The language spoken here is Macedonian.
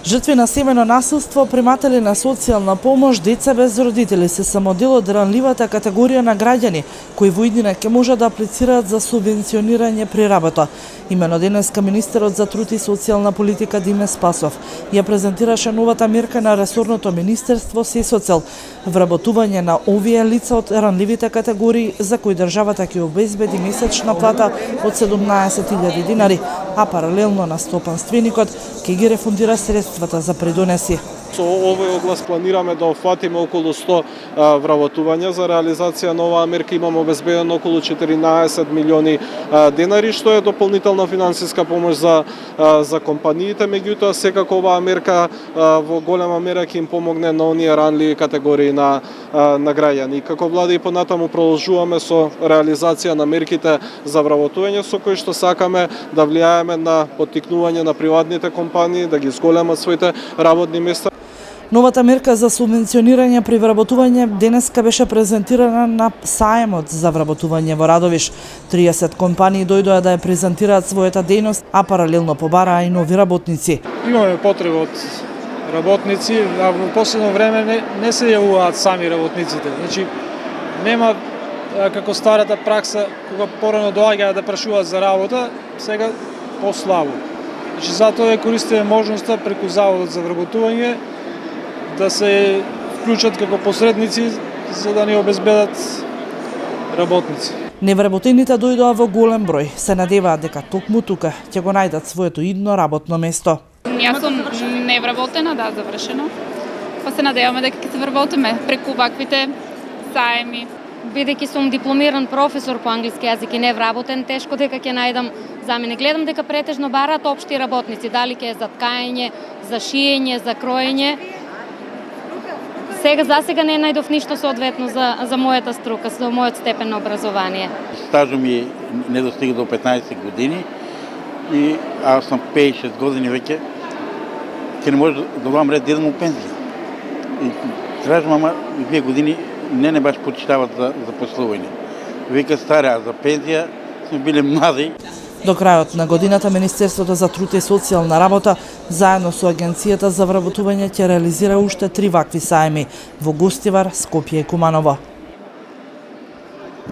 Жртви на семено насилство, приматели на социјална помош, деца без родители се само дел од ранливата категорија на граѓани кои во иднина ќе можат да аплицираат за субвенционирање при работа. Имено денеска министерот за труд и социјална политика Диме Спасов ја презентираше новата мерка на ресорното министерство со соцел вработување на овие лица од ранливите категории за кои државата ќе обезбеди месечна плата од 17.000 динари, а паралелно на стопанственикот ќе ги рефундира средствата за придонеси. Со овој оглас планираме да офатиме околу 100 вработувања. За реализација на оваа мерка имаме обезбедено околу 14 милиони денари, што е дополнителна финансиска помош за компаниите. Меѓутоа, секако оваа мерка во голема мера ќе им помогне на оние ранливи категории на граѓани. Како влада и понатаму продолжуваме со реализација на мерките за вработување, со кои што сакаме да влијаеме на поттикнување на приватните компании, да ги зголемат своите работни места. Новата мерка за субвенционирање при вработување денеска беше презентирана на саемот за вработување во Радовиш. 30 компании дојдоа да ја презентираат својата дејност, а паралелно побараа и нови работници. Имаме потреба од работници, а во последно време не се јавуваат сами работниците. Значи, нема како старата пракса, кога порано доаѓаат да прашуваат за работа, сега послабо. Значи, затоа ја користиме можноста преку Заводот за вработување да се вклучат како посредници за да ни обезбедат работници. Невработените дојдоа во голем број. Се надеваат дека токму тука ќе го најдат своето идно работно место. Јас сум невработена, да, завршено. Па се надеваме дека ќе се вработиме преку ваквите заеми. Бидејќи сум дипломиран професор по англиски јазик и невработен, тешко дека ќе најдам замене. Гледам дека претежно бараат општи работници, дали ќе е за ткаење, за шиење, за кроење. За сега не најдов ништо соодветно за мојата струка, за мојот степен на образование. Стажот ми не достига до 15 години и аз сум 56 години веќе, ќе не може да добавам ред да идам у пензија. И кажам, ама 2 години не баш почитават за послување. Вика стари, а за пензија сме биле млади. До крајот на годината Министерството за труд и социјална работа заедно со Агенцијата за вработување ќе реализира уште 3 вакви саеми во Гостивар, Скопје и Куманово.